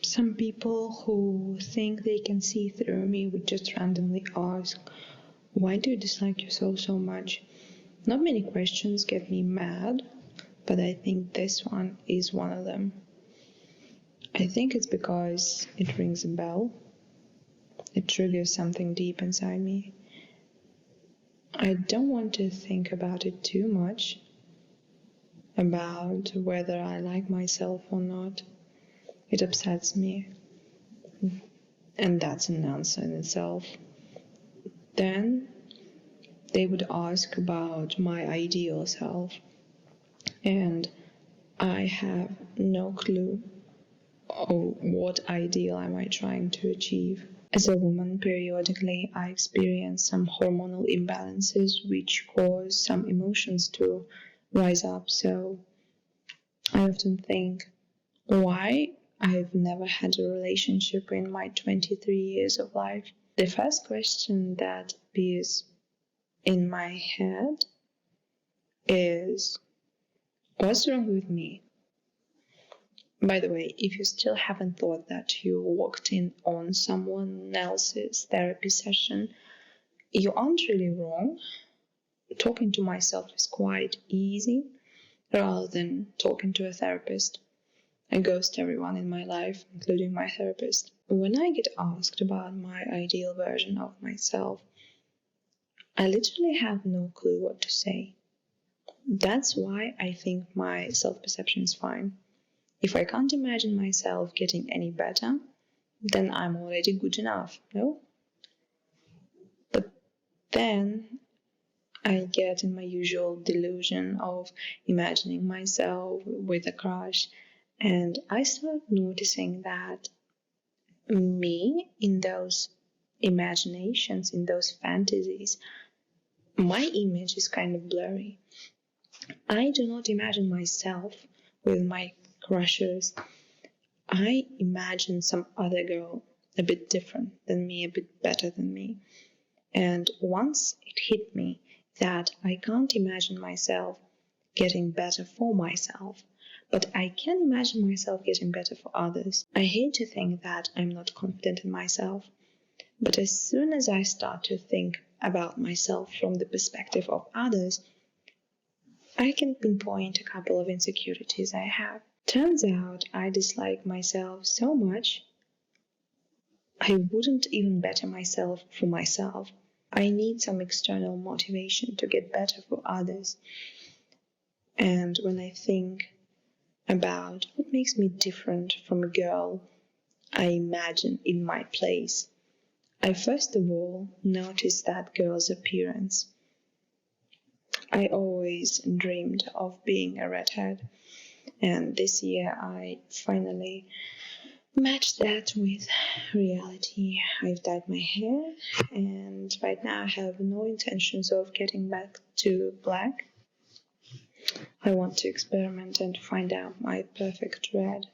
Some people who think they can see through me would just randomly ask, why do you dislike yourself so much? Not many questions get me mad, but I think this one is one of them. I think it's because it rings a bell. It triggers something deep inside me. I don't want to think about it too much, about whether I like myself or not. It upsets me. And that's an answer in itself. Then they would ask about my ideal self, and I have no clue of what ideal am I trying to achieve. As a woman, periodically I experience some hormonal imbalances which cause some emotions to rise up. So I often think why I've never had a relationship in my 23 years of life. The first question that appears in my head is, what's wrong with me? By the way, if you still haven't thought that you walked in on someone else's therapy session, you aren't really wrong. Talking to myself is quite easy rather than talking to a therapist. I ghost everyone in my life, including my therapist. When I get asked about my ideal version of myself, I literally have no clue what to say. That's why I think my self-perception is fine. If I can't imagine myself getting any better, then I'm already good enough, no? But then I get in my usual delusion of imagining myself with a crush, and I start noticing that me in those imaginations, in those fantasies, my image is kind of blurry. I do not imagine myself with my crushes. I imagine some other girl a bit different than me, a bit better than me. And once it hit me that I can't imagine myself getting better for myself, but I can imagine myself getting better for others. I hate to think that I'm not confident in myself, but as soon as I start to think about myself from the perspective of others, I can pinpoint a couple of insecurities I have. Turns out I dislike myself so much, I wouldn't even better myself for myself. I need some external motivation to get better for others. And when I think about what makes me different from a girl I imagine in my place, I first of all notice that girl's appearance. I always dreamed of being a redhead, and this year I finally matched that with reality. I've dyed my hair, and right now I have no intentions of getting back to black. I want to experiment and find out my perfect red.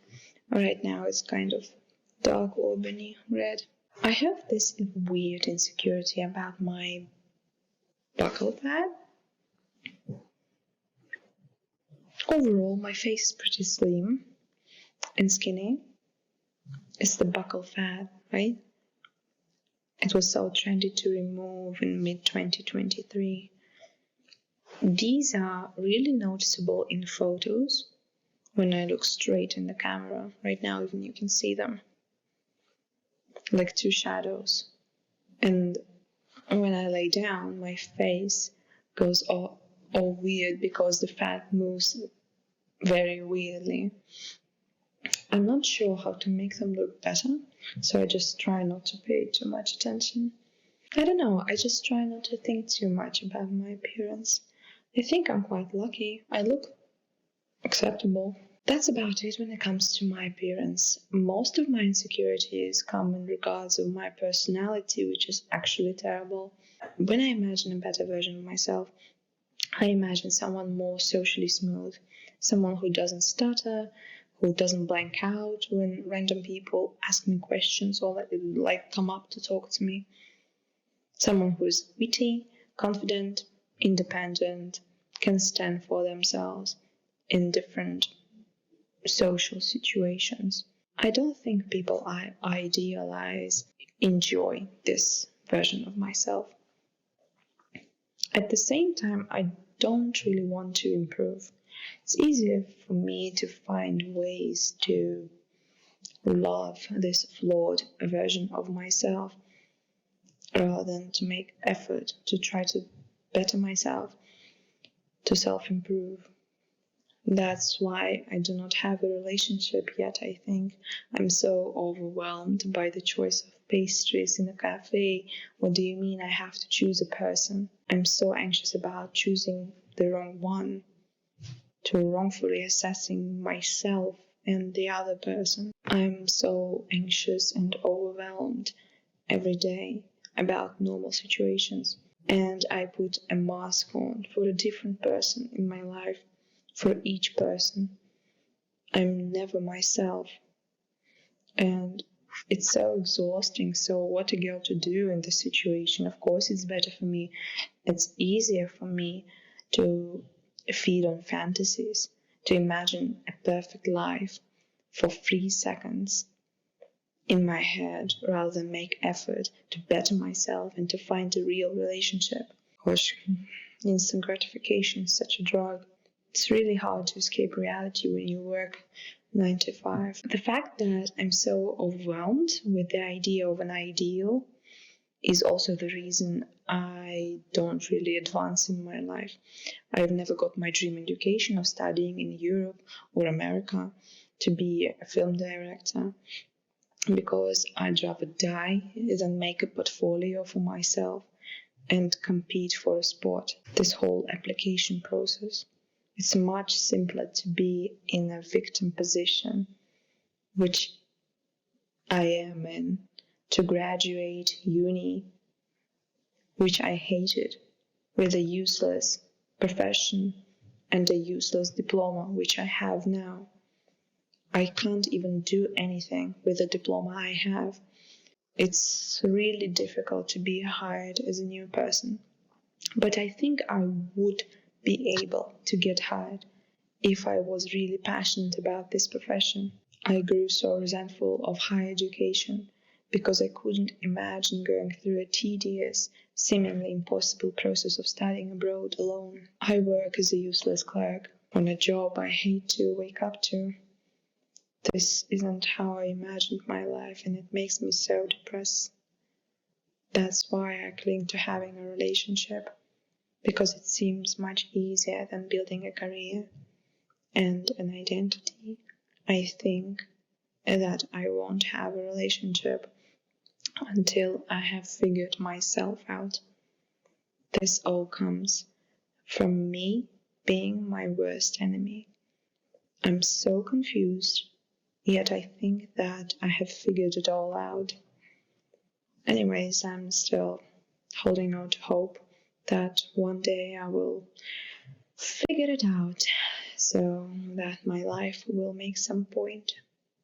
Right now it's kind of dark auburney red. I have this weird insecurity about my buccal fat. Overall, my face is pretty slim and skinny. It's the buccal fat, right? It was so trendy to remove in mid-2023. These are really noticeable in photos when I look straight in the camera. Right now, even you can see them, like two shadows. And when I lay down, my face goes all weird because the fat moves very weirdly. I'm not sure how to make them look better, so I just try not to pay too much attention. I don't know, I just try not to think too much about my appearance. I think I'm quite lucky. I look acceptable. That's about it when it comes to my appearance. Most of my insecurities come in regards of my personality, which is actually terrible. When I imagine a better version of myself, I imagine someone more socially smooth, someone who doesn't stutter, who doesn't blank out when random people ask me questions or come up to talk to me. Someone who is witty, confident, independent, can stand for themselves in different social situations. I don't think people I idealize enjoy this version of myself. At the same time, I don't really want to improve. It's easier for me to find ways to love this flawed version of myself rather than to make effort to try to better myself, to self-improve. That's why I do not have a relationship yet, I think. I'm so overwhelmed by the choice of pastries in a cafe. What do you mean I have to choose a person? I'm so anxious about choosing the wrong one, to wrongfully assessing myself and the other person. I'm so anxious and overwhelmed every day about normal situations. And I put a mask on for a different person in my life. For each person, I'm never myself, and it's so exhausting. So what a girl to do in this situation? Of course, it's better for me. It's easier for me to feed on fantasies, to imagine a perfect life for 3 seconds in my head rather than make effort to better myself and to find a real relationship. Which instant gratification is such a drug. It's really hard to escape reality when you work 9 to 5. The fact that I'm so overwhelmed with the idea of an ideal is also the reason I don't really advance in my life. I've never got my dream education of studying in Europe or America to be a film director, because I'd rather die than make a portfolio for myself and compete for a spot. This whole application process. It's much simpler to be in a victim position, which I am in, to graduate uni, which I hated, with a useless profession and a useless diploma, which I have now. I can't even do anything with the diploma I have. It's really difficult to be hired as a new person. But I think I would be able to get hired if I was really passionate about this profession. I grew so resentful of higher education because I couldn't imagine going through a tedious, seemingly impossible process of studying abroad alone. I work as a useless clerk on a job I hate to wake up to. This isn't how I imagined my life, and it makes me so depressed. That's why I cling to having a relationship, because it seems much easier than building a career and an identity. I think that I won't have a relationship until I have figured myself out. This all comes from me being my worst enemy. I'm so confused, yet I think that I have figured it all out. Anyways, I'm still holding out hope that one day I will figure it out so that my life will make some point.